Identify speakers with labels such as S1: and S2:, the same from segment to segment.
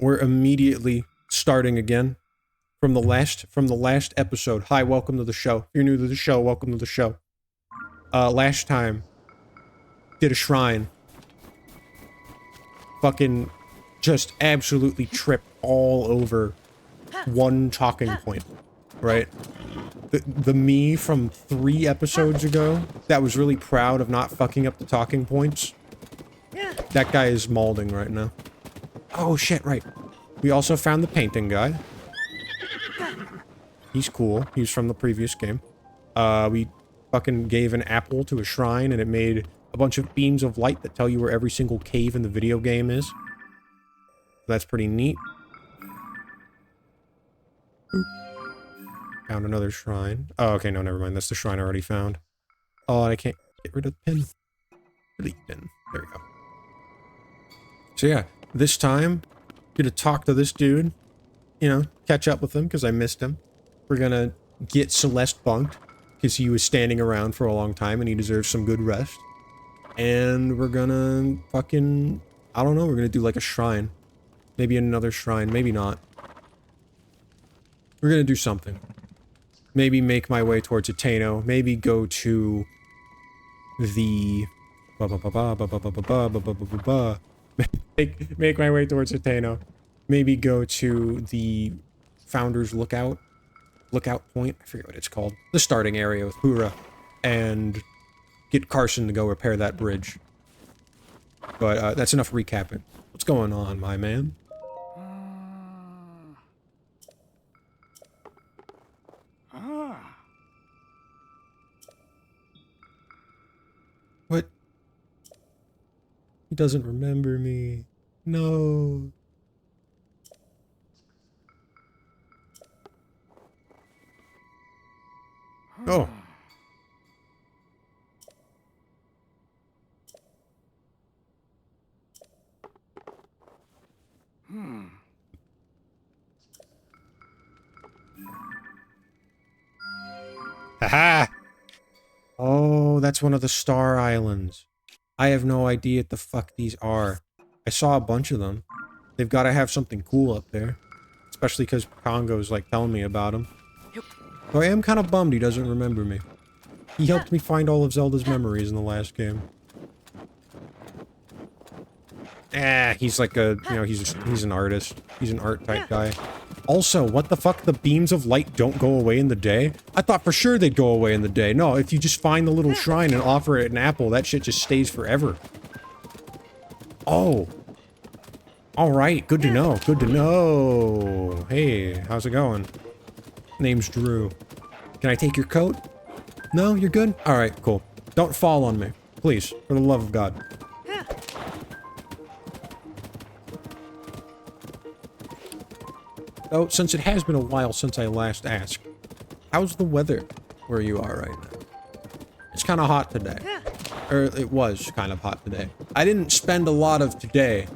S1: We're immediately starting again from the last episode. Hi, welcome to the show. If you're new to the show, welcome to the show. Last time, did a shrine. Fucking just absolutely tripped all over one talking point, right? The me from 3 episodes ago that was really proud of not fucking up the talking points. That guy is mauling right now. Oh shit, right. We also found the painting guy. He's cool. He's from the previous game. We fucking gave an apple to a shrine and it made a bunch of beams of light that tell you where every single cave in the video game is. That's pretty neat. Oop. Found another shrine. Oh, okay, no, never mind. That's the shrine I already found. Oh, I can't get rid of the pin. Delete pin. There we go. So yeah, this time, gonna talk to this dude. You know, catch up with him, because I missed him. We're gonna get Celeste bunked, because he was standing around for a long time, and he deserves some good rest. And we're gonna fucking... I don't know, we're gonna do like a shrine. Maybe another shrine, maybe not. We're gonna do something. Maybe make my way towards Ateno. Maybe go to the... Make my way towards Ateno. Maybe go to the Founder's Lookout Point. I forget what it's called. The starting area with Hura. And get Carson to go repair that bridge. But that's enough recapping. What's going on, my man? What? He doesn't remember me. No. Oh. Haha! Oh, that's one of the Star Islands. I have no idea what the fuck these are. I saw a bunch of them. They've got to have something cool up there. Especially because Congo's like telling me about them. So I am kind of bummed he doesn't remember me. He helped me find all of Zelda's memories in the last game. He's like a, you know, he's an artist. He's an art type guy. Also, what the fuck? The beams of light don't go away in the day? I thought for sure they'd go away in the day. No, if you just find the little shrine and offer it an apple, that shit just stays forever. Oh. Alright, good to know. Good to know. Hey, how's it going? Name's Drew. Can I take your coat? No, you're good? Alright, cool. Don't fall on me. Please, for the love of God. Oh, since it has been a while since I last asked, how's the weather where you are right now? It's kind of hot today. Or it was kind of hot today. I didn't spend a lot of today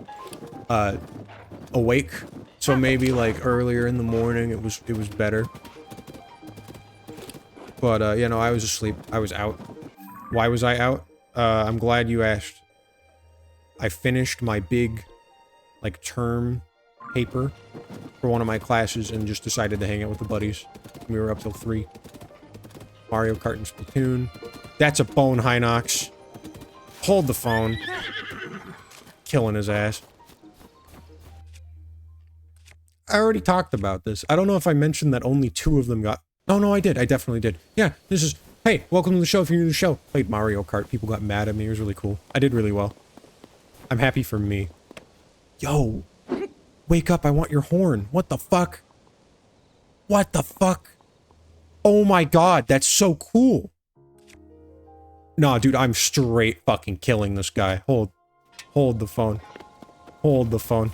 S1: awake, so maybe like earlier in the morning it was better. But you know, I was asleep. I was out. Why was I out? I'm glad you asked. I finished my big like term paper for one of my classes and just decided to hang out with the buddies. We were up till 3. Mario Kart and Splatoon. That's a bone, Hinox. Hold the phone. Killing his ass. I already talked about this. I don't know if I mentioned that only 2 of them got... Oh, no, I did. I definitely did. Yeah, this is... Hey, welcome to the show if you're new to the show. Played Mario Kart. People got mad at me. It was really cool. I did really well. I'm happy for me. Yo. Wake up, I want your horn. What the fuck? What the fuck? Oh my god, that's so cool. Nah, dude, I'm straight fucking killing this guy. Hold the phone. Hold the phone.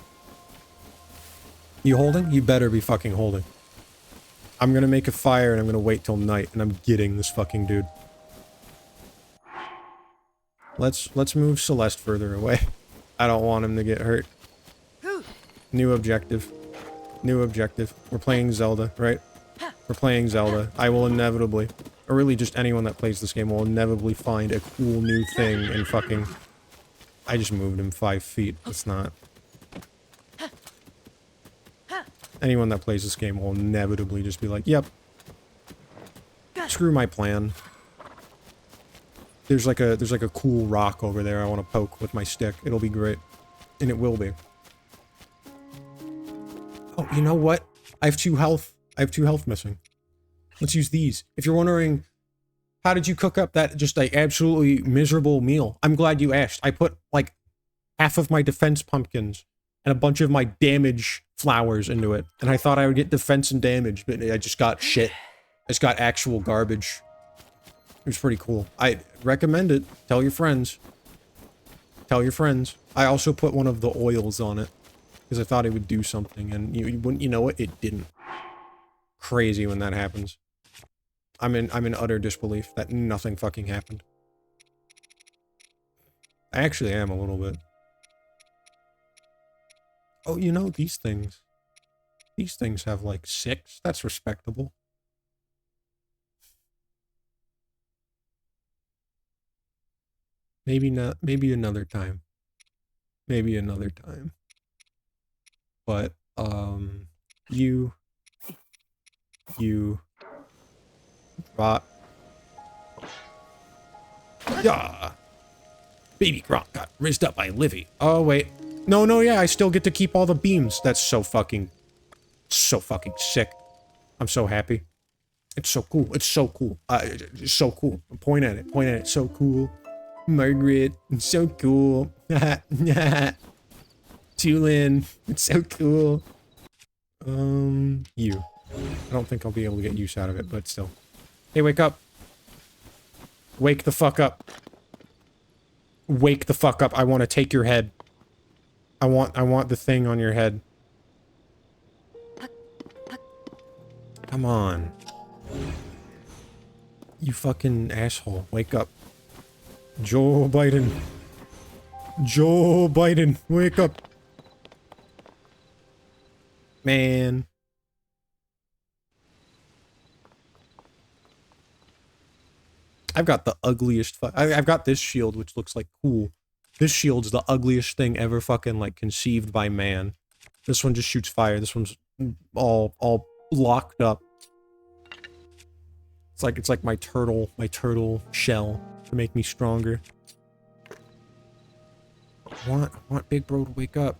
S1: You holding? You better be fucking holding. I'm gonna make a fire and I'm gonna wait till night and I'm getting this fucking dude. Let's move Celeste further away. I don't want him to get hurt. New objective. New objective. We're playing Zelda, right? We're playing Zelda. I will inevitably, or really just anyone that plays this game will inevitably find a cool new thing and fucking... I just moved him 5 feet. It's not... Anyone that plays this game will inevitably just be like, yep, screw my plan. There's like a cool rock over there I want to poke with my stick. It'll be great. And it will be. Oh, you know what? I have 2 health. I have 2 health missing. Let's use these. If you're wondering, how did you cook up that just like absolutely miserable meal? I'm glad you asked. I put like half of my defense pumpkins and a bunch of my damage flowers into it. And I thought I would get defense and damage, but I just got shit. I just got actual garbage. It was pretty cool. I recommend it. Tell your friends. Tell your friends. I also put one of the oils on it because I thought it would do something, and you wouldn't. You know what? It didn't. Crazy when that happens. I'm in utter disbelief that nothing fucking happened. I actually am a little bit. Oh, you know these things. These things have like 6. That's respectable. Maybe not, maybe another time. Maybe another time. But, you, rot. Yeah! Baby Gronk got raised up by Livy. Oh, wait. No, yeah, I still get to keep all the beams. That's so fucking sick. I'm so happy. It's so cool. It's so cool. It's so cool. Point at it. Point at it. So cool. Margaret, it's so cool. Tulin, it's so cool. You. I don't think I'll be able to get use out of it, but still. Hey, wake up. Wake the fuck up. Wake the fuck up. I want to take your head. I want the thing on your head. Come on. You fucking asshole. Wake up. Joe Biden. Joe Biden, wake up. Man. I've got the ugliest I've got this shield, which looks like cool. This shield's the ugliest thing ever fucking, like, conceived by man. This one just shoots fire. This one's all locked up. It's like my turtle shell to make me stronger. I want Big Bro to wake up.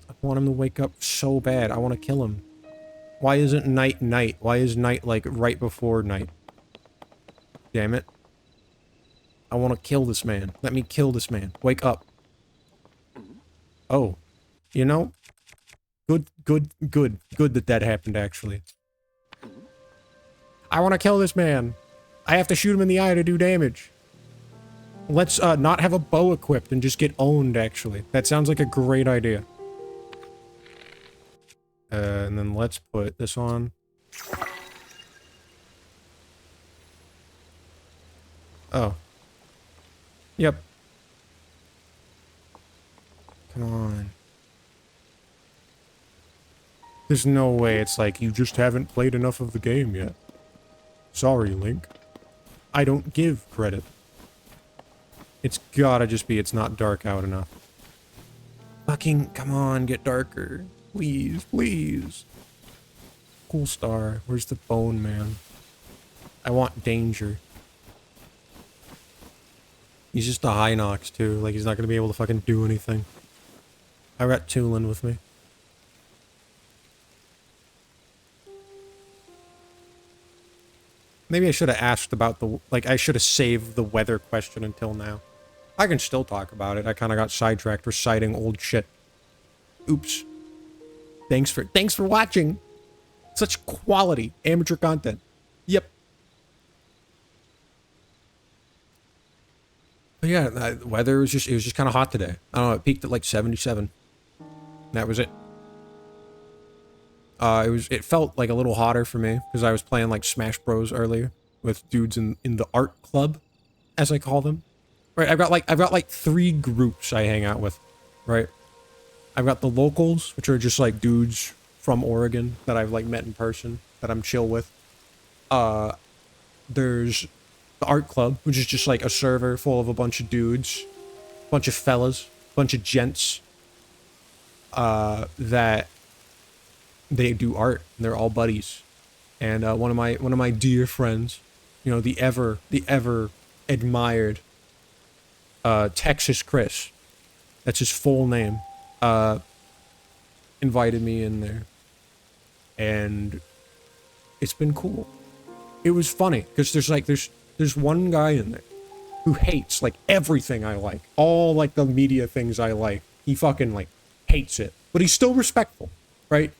S1: I want him to wake up so bad. I want to kill him. Why isn't night night? Why is night like right before night? Damn it. I want to kill this man. Let me kill this man. Wake up. Oh. You know? Good that happened, actually. I want to kill this man. I have to shoot him in the eye to do damage. Let's not have a bow equipped and just get owned, actually. That sounds like a great idea. And then let's put this on. Oh. Yep. Come on. There's no way it's like, you just haven't played enough of the game yet. Sorry, Link. I don't give credit. It's gotta just be it's not dark out enough. Fucking, come on, get darker. Please, please. Cool star. Where's the bone man? I want danger. He's just a Hinox, too. Like, he's not gonna be able to fucking do anything. I got Tulin with me. Maybe I should have asked about the... Like, I should have saved the weather question until now. I can still talk about it. I kind of got sidetracked reciting old shit. Oops. Thanks for watching. Such quality amateur content. Yep. But yeah, the weather was just... It was just kind of hot today. I don't know, it peaked at like 77. That was it. It felt like a little hotter for me because I was playing like Smash Bros earlier with dudes in the art club, as I call them. Right, I've got like 3 groups I hang out with, right? I've got the locals, which are just like dudes from Oregon that I've like met in person that I'm chill with. There's the art club, which is just like a server full of a bunch of dudes, bunch of fellas, bunch of gents, that they do art, and they're all buddies. And one of my dear friends, you know, the ever admired Texas Chris, that's his full name, invited me in there, and it's been cool. It was funny because there's one guy in there who hates like everything I like, all like the media things I like. He fucking like hates it, but he's still respectful, right?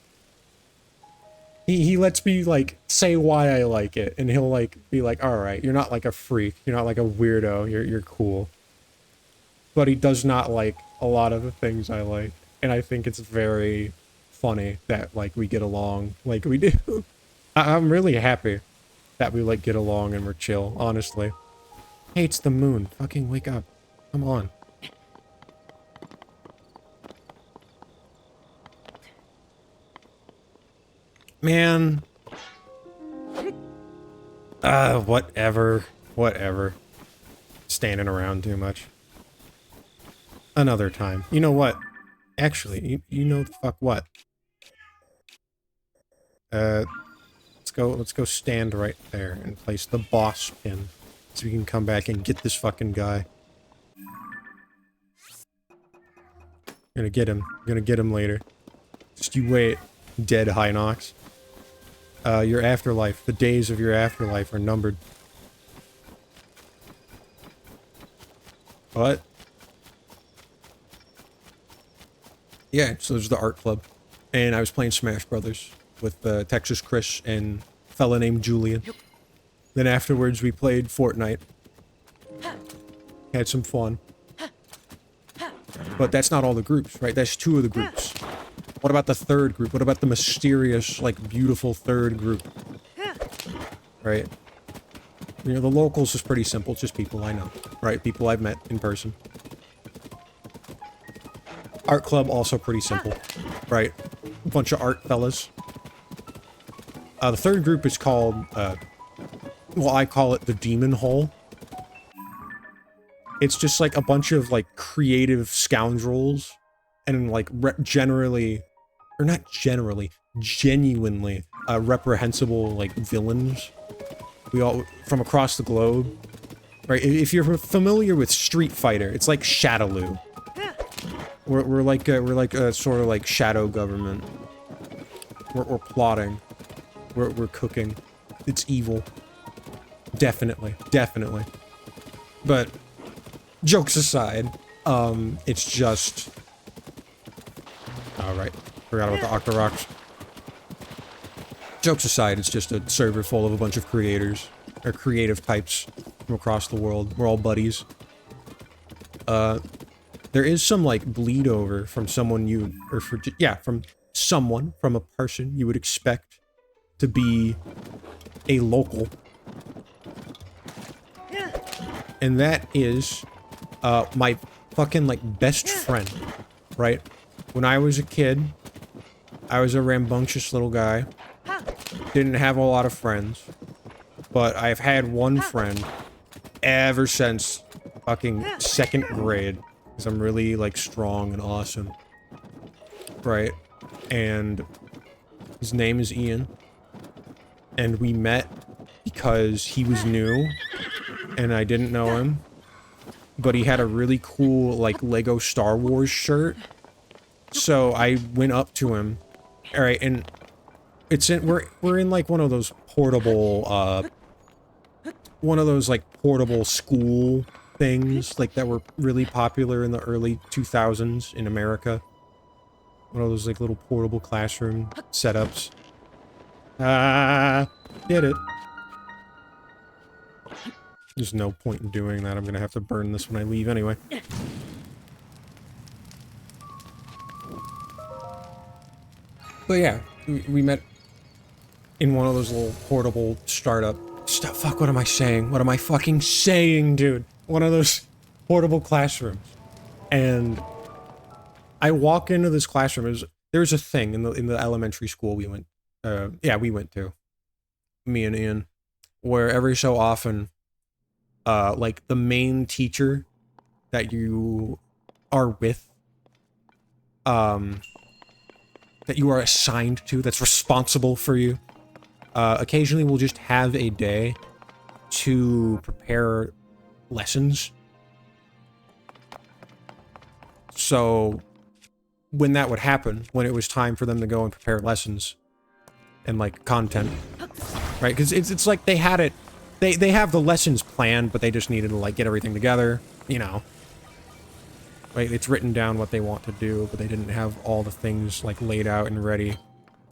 S1: He lets me like say why I like it, and he'll like be like, all right, you're not like a freak, you're not like a weirdo, you're cool. But he does not like a lot of the things I like, and I think it's very funny that like we get along like we do. I'm really happy that we like get along and we're chill, honestly. Hey, it's the moon. Fucking wake up. Come on. Man. Whatever. Whatever. Standing around too much. Another time. You know what? Actually, you know the fuck what? Let's go stand right there and place the boss pin so we can come back and get this fucking guy. Gonna get him. Gonna get him later. Just you wait, dead Hinox. Your afterlife, the days of your afterlife are numbered. What? Yeah, so there's the art club. And I was playing Smash Brothers with Texas Chris and a fella named Julian. Then afterwards we played Fortnite. Had some fun. But that's not all the groups, right? That's 2 of the groups. What about the 3rd group? What about the mysterious, like, beautiful 3rd group? Right? You know, the locals is pretty simple. It's just people I know, right? People I've met in person. Art club, also pretty simple, right? A bunch of art fellas. The 3rd group is called, well, I call it the Demon Hole. It's just like a bunch of like creative scoundrels and like generally, or not generally, genuinely reprehensible like villains. We all, from across the globe, right? If you're familiar with Street Fighter, it's like Shadaloo. We're like a sort of like shadow government. We're plotting. We're cooking. It's evil. Definitely, definitely. But jokes aside, it's just... Alright, forgot about the Octoroks. Jokes aside, it's just a server full of a bunch of creators, or creative types from across the world. We're all buddies. There is some, like, bleed over from someone you... Or from someone, from a person you would expect to be a local. And that is... my fucking, like, best friend, right? When I was a kid, I was a rambunctious little guy. Didn't have a lot of friends. But I've had one friend ever since fucking 2nd grade. Because I'm really, like, strong and awesome. Right? And his name is Ian. And we met because he was new. And I didn't know him. But he had a really cool, like, Lego Star Wars shirt. So I went up to him. Alright, and it's in, we're in, like, one of those portable, portable school things, like, that were really popular in the early 2000s in America. One of those, like, little portable classroom setups. Get it. There's no point in doing that. I'm gonna have to burn this when I leave anyway. But yeah, we met in one of those little portable startup... Fuck, what am I saying? What am I fucking saying, dude? One of those portable classrooms. And I walk into this classroom. There's a thing in the elementary school we went... we went to. Me and Ian. Where every so often... like, the main teacher that you are with, that you are assigned to, that's responsible for you. Occasionally we'll just have a day to prepare lessons. So when that would happen, when it was time for them to go and prepare lessons and like content, right? Because it's like they had it, they have the lessons planned, but they just needed to like get everything together, you know. Right? It's written down what they want to do, but they didn't have all the things like laid out and ready.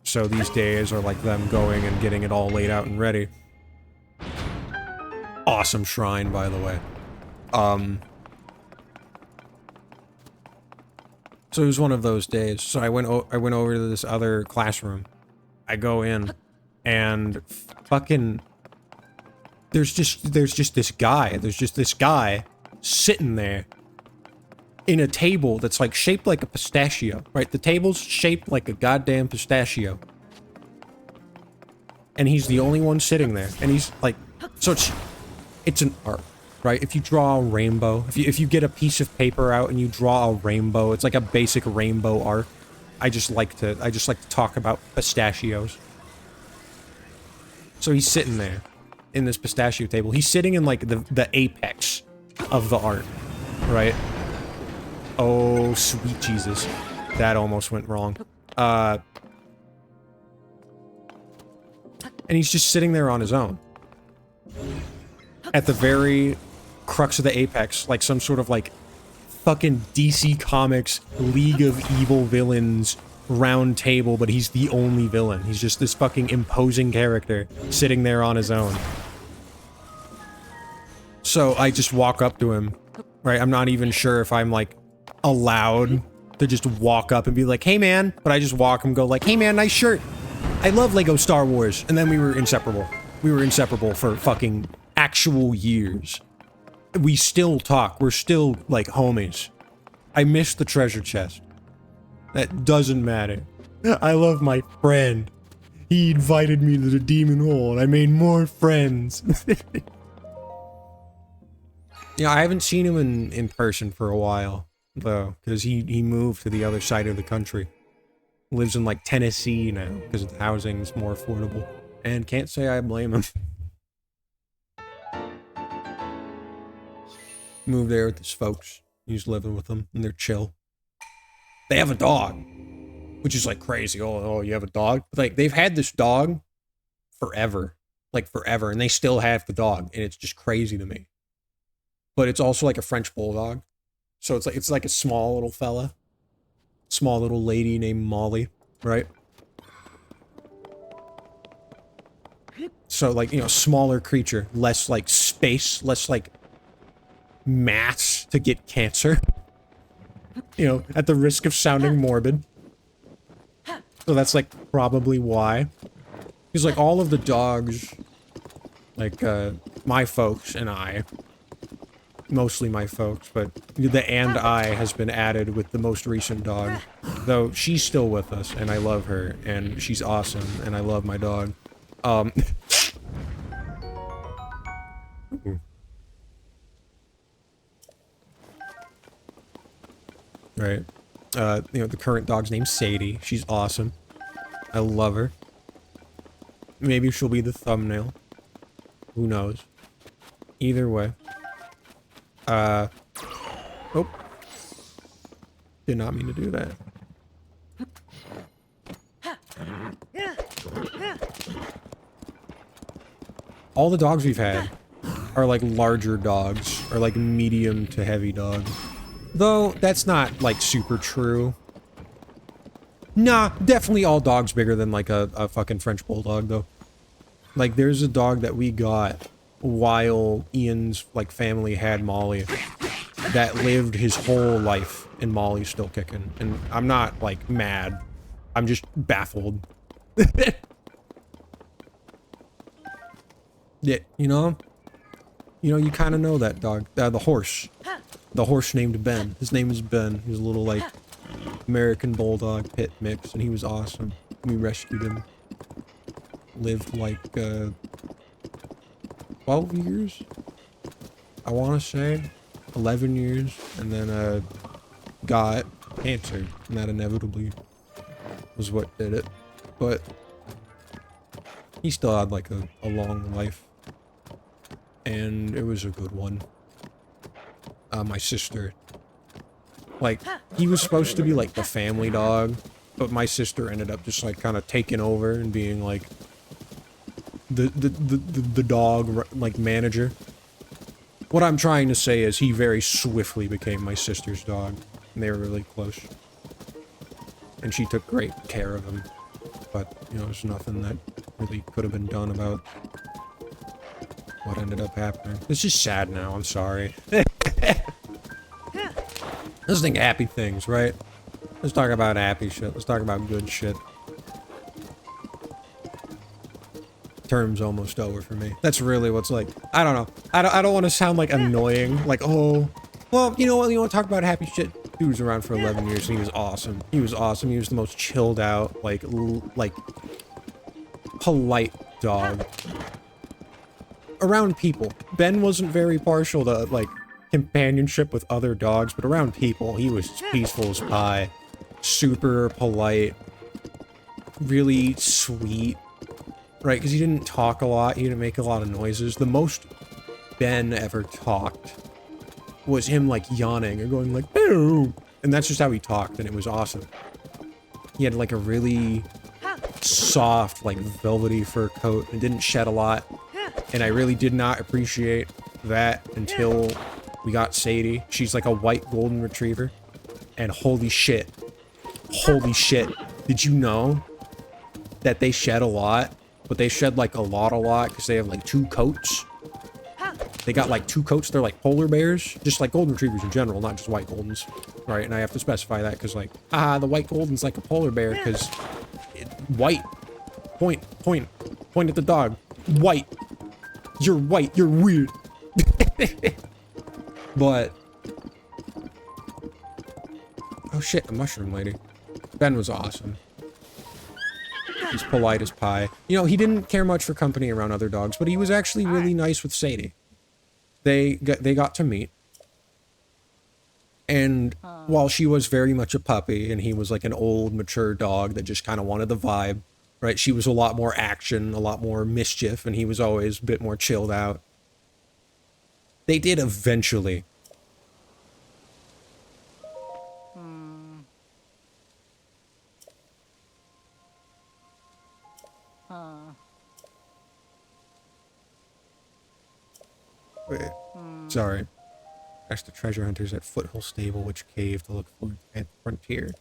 S1: So these days are like them going and getting it all laid out and ready. Awesome shrine, by the way. So it was one of those days. So I went over to this other classroom. I go in, and fucking there's just this guy. There's just this guy sitting there in a table that's like shaped like a pistachio, right? The table's shaped like a goddamn pistachio. And he's the only one sitting there. And he's like, so it's an art, right? If you draw a rainbow, if you get a piece of paper out and you draw a rainbow, it's like a basic rainbow art. I just like to talk about pistachios. So he's sitting there in this pistachio table. He's sitting in like the apex of the art, right? Oh, sweet Jesus. That almost went wrong. And he's just sitting there on his own. At the very crux of the apex, like some sort of like fucking DC Comics League of Evil Villains round table, but he's the only villain. He's just this fucking imposing character sitting there on his own. So I just walk up to him, right? I'm not even sure if I'm like allowed to just walk up and be like, hey man, but I just walk and go like, hey man, nice shirt. I love Lego Star Wars. And then we were inseparable. We were inseparable for fucking actual years. We still talk. We're still like homies. I miss the treasure chest. That doesn't matter. I love my friend. He invited me to the demon hole and I made more friends. Yeah, I haven't seen him in person for a while. Though, because he moved to the other side of the country. Lives in like Tennessee now because the housing's more affordable. And can't say I blame him. Moved there with his folks. He's living with them and they're chill. They have a dog, which is like crazy. Oh, you have a dog? Like they've had this dog forever, like forever, and they still have the dog, and it's just crazy to me. But it's also like a French bulldog. So it's like a small little fella. Small little lady named Molly, right? So like, you know, smaller creature, less like space, less like mass to get cancer. You know, at the risk of sounding morbid. So that's like probably why. Because like all of the dogs, like my folks and I, mostly my folks, but the and I has been added with the most recent dog. Though she's still with us, and I love her, and she's awesome, and I love my dog. Right. You know, the current dog's name's Sadie. She's awesome. I love her. Maybe she'll be the thumbnail. Who knows? Either way. Oh. Did not mean to do that. All the dogs we've had are like larger dogs, or like medium to heavy dogs. Though, that's not like super true. Nah, definitely all dogs bigger than like a fucking French bulldog though. Like there's a dog that we got while Ian's like family had Molly that lived his whole life and Molly's still kicking. And I'm not like mad. I'm just baffled. Yeah, you know, you kind of know that dog. The horse. The horse named Ben. His name is Ben. He was a little like American Bulldog pit mix, and he was awesome. We rescued him. Lived like 12 years, I want to say, 11 years, and then got cancer, and that inevitably was what did it. But he still had like a long life. And it was a good one. My sister, like, he was supposed to be like the family dog, but my sister ended up just like kind of taking over and being like the dog like manager. What I'm trying to say is he very swiftly became my sister's dog, and they were really close. And she took great care of him, but you know, there's nothing that really could have been done about what ended up happening. This is sad now, I'm sorry. Let's think happy things, right? Let's talk about happy shit. Let's talk about good shit. Term's almost over for me. That's really what's like, I don't know. I don't want to sound like annoying. Like, oh, well, you know what? You want to talk about happy shit? He was around for 11 years and he was awesome. He was awesome. He was the most chilled out, like polite dog. Around people. Ben wasn't very partial to, like, companionship with other dogs, but around people, he was peaceful as pie. Super polite. Really sweet. Right, because he didn't talk a lot, he didn't make a lot of noises. The most Ben ever talked was him, like, yawning or going, like, boo! And that's just how he talked, and it was awesome. He had, like, a really soft, like, velvety fur coat and didn't shed a lot. And I really did not appreciate that until we got Sadie. She's like a white golden retriever. And holy shit. Holy shit. Did you know that they shed a lot? But they shed like a lot because they have like 2 coats. They got like 2 coats. They're like polar bears. Just like golden retrievers in general, not just white goldens. Right? And I have to specify that because like, the white golden's like a polar bear because white. Point at the dog. White. You're white. You're weird. But. Oh shit, a mushroom lady. Ben was awesome. He's polite as pie. You know, he didn't care much for company around other dogs, but he was actually really nice with Sadie. They got to meet. And while she was very much a puppy, and he was like an old, mature dog that just kind of wanted the vibe, right? She was a lot more action, a lot more mischief, and he was always a bit more chilled out. They did eventually. Wait, sorry. Ask the treasure hunters at Foothill Stable which cave to look for at the frontier.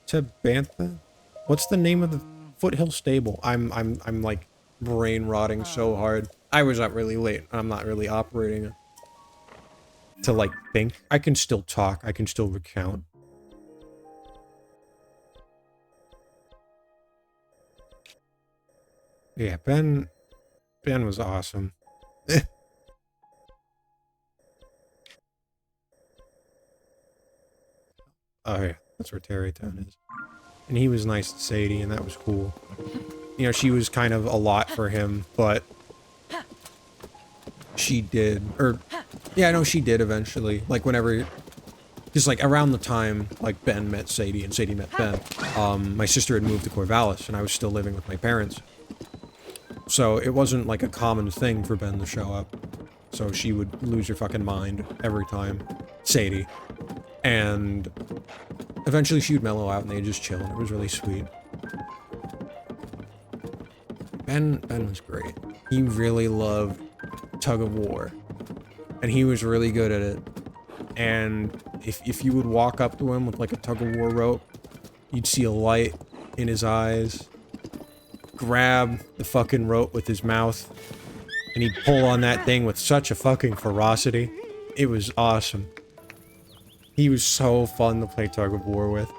S1: Tabantha? What's the name of the Foothill Stable? I'm like brain rotting so hard. I was up really late. I'm not really operating to like think. I can still talk. I can still recount. Yeah, Ben was awesome. Oh yeah, that's where Terrytown is. And he was nice to Sadie, and that was cool. You know, she was kind of a lot for him, but she did, yeah, no, she did eventually. Like whenever, just like around the time like Ben met Sadie and Sadie met Ben, my sister had moved to Corvallis, and I was still living with my parents. So it wasn't like a common thing for Ben to show up. So she would lose her fucking mind every time. Sadie. And eventually she would mellow out and they'd just chill, and it was really sweet. Ben was great. He really loved tug of war. And he was really good at it. And if you would walk up to him with like a tug of war rope, you'd see a light in his eyes. Grab the fucking rope with his mouth, and he'd pull on that thing with such a fucking ferocity. It was awesome. He was so fun to play tug of war with.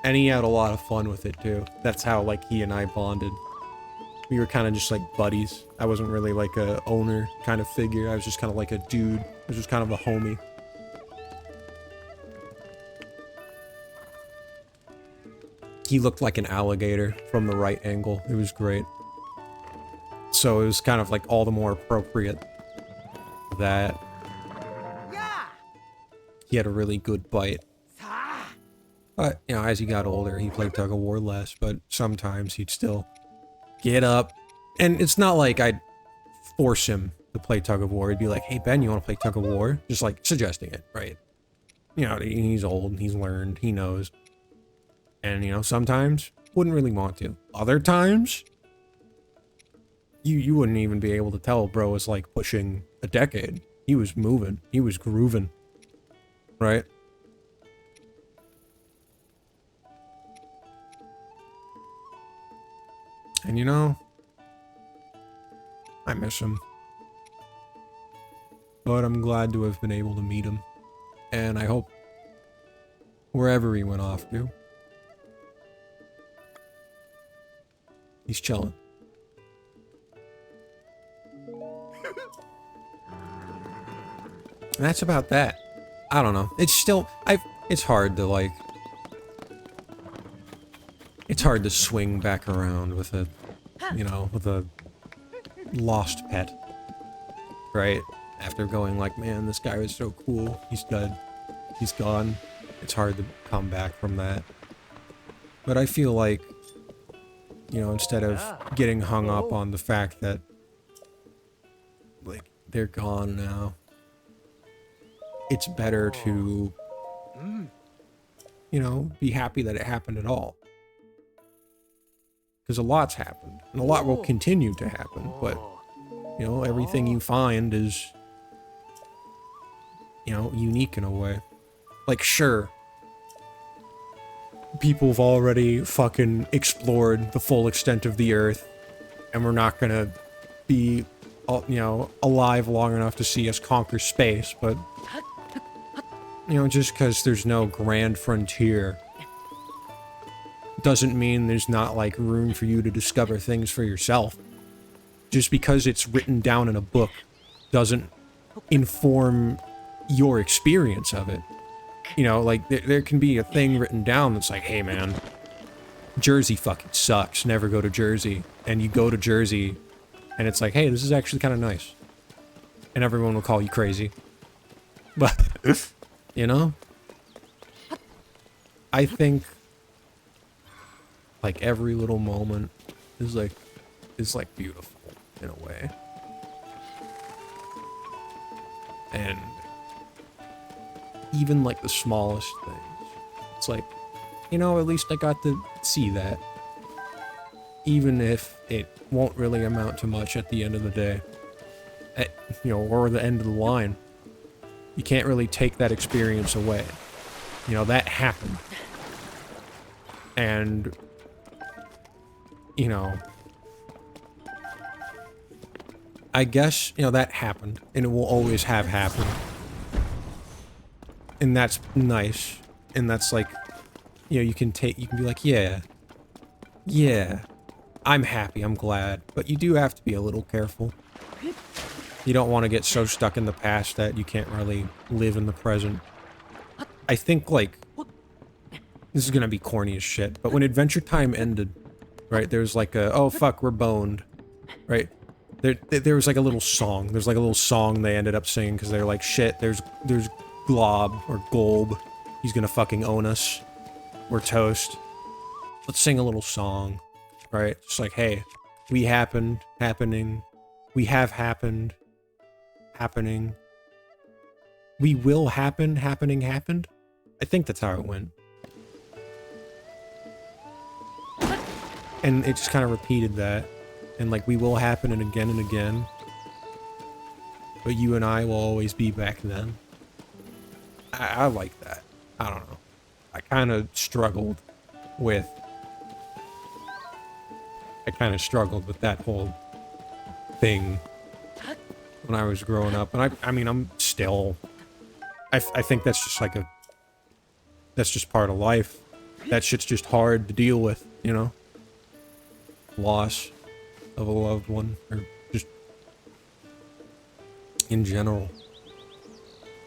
S1: And he had a lot of fun with it too. That's how like he and I bonded. We were kind of just like buddies. I wasn't really like a owner kind of figure. I was just kind of like a dude. I was just kind of a homie. He looked like an alligator from the right angle. It was great. So it was kind of like all the more appropriate that he had a really good bite. But, you know, as he got older, he played tug of war less, but sometimes he'd still get up. And it's not like I'd force him to play tug of war. He'd be like, hey, Ben, you want to play tug of war? Just like suggesting it, right? You know, he's old, he's learned, he knows. And, you know, sometimes wouldn't really want to. Other times, you wouldn't even be able to tell bro was like pushing a decade. He was moving, he was grooving, right? And you know, I miss him. But I'm glad to have been able to meet him. And I hope wherever he went off to, he's chilling. And that's about that. I don't know. It's still, it's hard to like, it's hard to swing back around with a, you know, with a lost pet, right? After going like, man, this guy was so cool, he's dead, he's gone. It's hard to come back from that. But I feel like, you know, instead of getting hung up on the fact that, like, they're gone now, it's better to, you know, be happy that it happened at all. Because a lot's happened, and a lot will continue to happen, but, you know, everything you find is, you know, unique in a way. Like, sure, people have already fucking explored the full extent of the Earth, and we're not gonna be, you know, alive long enough to see us conquer space, but, you know, just because there's no grand frontier doesn't mean there's not, like, room for you to discover things for yourself. Just because it's written down in a book doesn't inform your experience of it. You know, like, there can be a thing written down that's like, hey, man, Jersey fucking sucks, never go to Jersey. And you go to Jersey, and it's like, hey, this is actually kind of nice. And everyone will call you crazy. But, you know? I think, like, every little moment is like beautiful in a way. And even like the smallest things, it's like, you know, at least I got to see that. Even if it won't really amount to much at the end of the day. You know, or the end of the line. You can't really take that experience away. You know, that happened. And, you know, I guess, you know, that happened, and it will always have happened. And that's nice. And that's like, you know, you can be like, yeah, I'm happy, I'm glad. But you do have to be a little careful. You don't want to get so stuck in the past that you can't really live in the present. I think, like, this is gonna be corny as shit, but when Adventure Time ended, right, there's like a, oh fuck, we're boned, right? There was like a little song. There's like a little song they ended up singing because they're like, shit, there's Glob or Golb. He's gonna fucking own us. We're toast. Let's sing a little song, right? Just like, hey, we happened, happening. We have happened, happening. We will happen, happening, happened. I think that's how it went. And it just kind of repeated that. And like, we will happen and again, but you and I will always be back then. I like that. I don't know. I kind of struggled with that whole thing when I was growing up. And I mean, I'm still, I think that's just like that's just part of life. That shit's just hard to deal with, you know? Loss of a loved one, or just in general.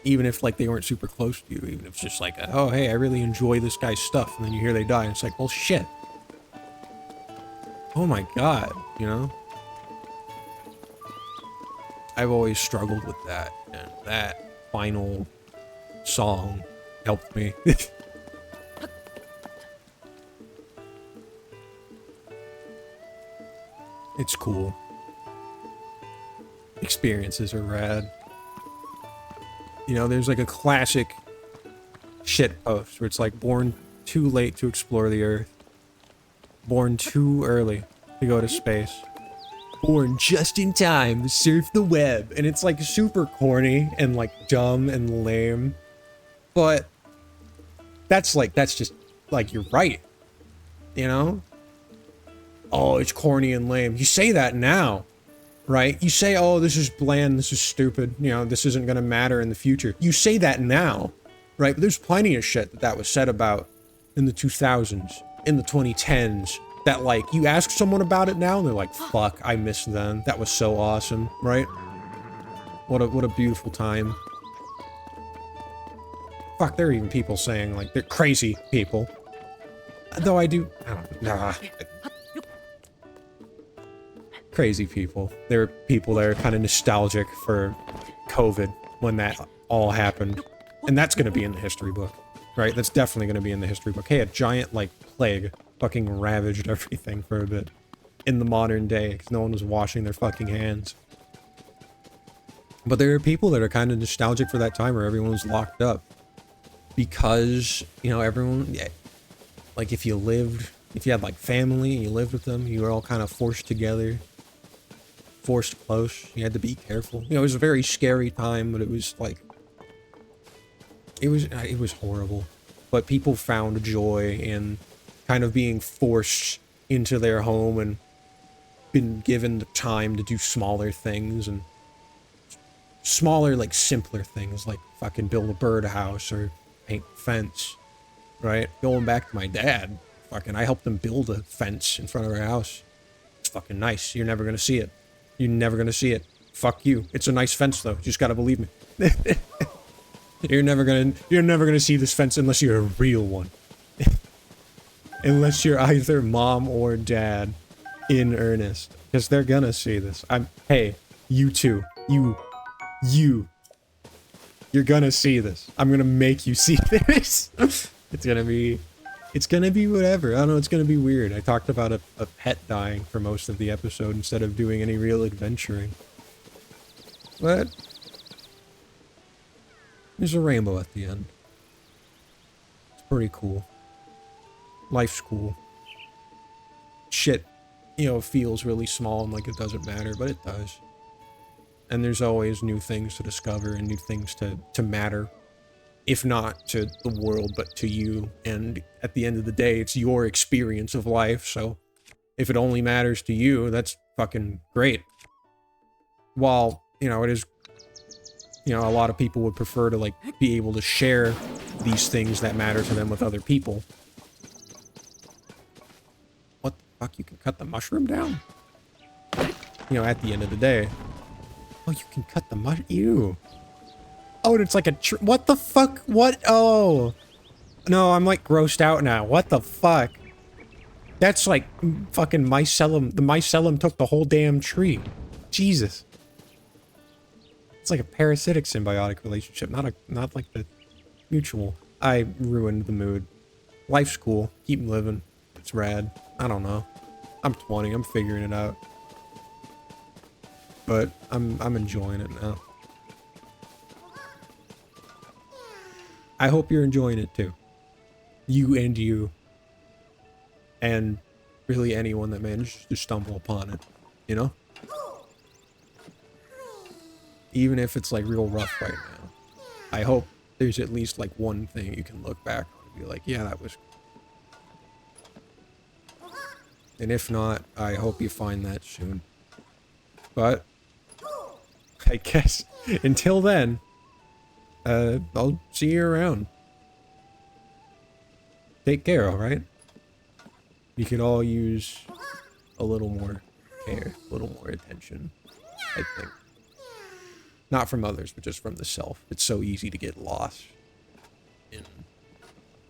S1: Even if, like, they weren't super close to you, even if it's just like, oh, hey, I really enjoy this guy's stuff, and then you hear they die, and it's like, well, shit. Oh my god, you know? I've always struggled with that, and that final song helped me. It's cool. Experiences are rad. You know, there's like a classic shit post where it's like born too late to explore the Earth. Born too early to go to space. Born just in time to surf the web. And it's like super corny and like dumb and lame. But that's just like, you're right. You know? Oh, it's corny and lame. You say that now, right? You say, oh, this is bland, this is stupid, you know, this isn't gonna matter in the future. You say that now, right? But there's plenty of shit that was said about in the 2000s, in the 2010s, that like, you ask someone about it now and they're like, fuck, I miss then. That was so awesome, right? What a beautiful time. Fuck, there are even people saying, like, they're crazy people. Though I don't know. Crazy people. There are people that are kind of nostalgic for COVID when that all happened. And that's going to be in the history book, right? That's definitely going to be in the history book. Hey, a giant, like, plague fucking ravaged everything for a bit in the modern day because no one was washing their fucking hands. But there are people that are kind of nostalgic for that time where everyone was locked up because, you know, everyone, like, if you had, like, family and you lived with them, you were all kind of forced together. Forced close. You had to be careful. You know, it was a very scary time, but it was like, it was horrible. But people found joy in kind of being forced into their home and been given the time to do smaller things and smaller, like, simpler things, like fucking build a birdhouse or paint a fence, right? Going back to my dad, fucking, I helped him build a fence in front of our house. It's fucking nice. You're never gonna see it. You're never gonna see it. Fuck you. It's a nice fence though. You just gotta believe me. You're never gonna see this fence unless you're a real one. Unless you're either mom or dad in earnest. Because they're gonna see this. Hey, you too. You're gonna see this. I'm gonna make you see this. It's gonna be whatever. I don't know, it's gonna be weird. I talked about a pet dying for most of the episode instead of doing any real adventuring. But there's a rainbow at the end. It's pretty cool. Life's cool. Shit, you know, feels really small and like it doesn't matter, but it does. And there's always new things to discover and new things to matter. If not to the world, but to you. And at the end of the day, it's your experience of life, so if it only matters to you, that's fucking great. While, you know, it is, you know, a lot of people would prefer to, like, be able to share these things that matter to them with other people. What the fuck? You can cut the mushroom down? You know, at the end of the day. Oh, you can cut the mushroom? Ew. Oh, it's like a what the fuck? What? Oh. No, I'm like grossed out now. What the fuck? That's like fucking mycelium. The mycelium took the whole damn tree. Jesus. It's like a parasitic symbiotic relationship, not like the mutual. I ruined the mood. Life's cool. Keep living. It's rad. I don't know. I'm 20. I'm figuring it out. But I'm enjoying it now. I hope you're enjoying it too. You and you. And really anyone that manages to stumble upon it, you know? Even if it's like real rough right now. I hope there's at least like one thing you can look back on and be like, yeah, that was... And if not, I hope you find that soon. But I guess until then, I'll see you around. Take care, alright? We could all use a little more care, a little more attention, I think. Not from others, but just from the self. It's so easy to get lost in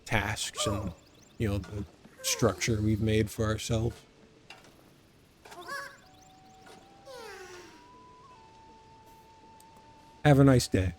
S1: tasks and, you know, the structure we've made for ourselves. Have a nice day.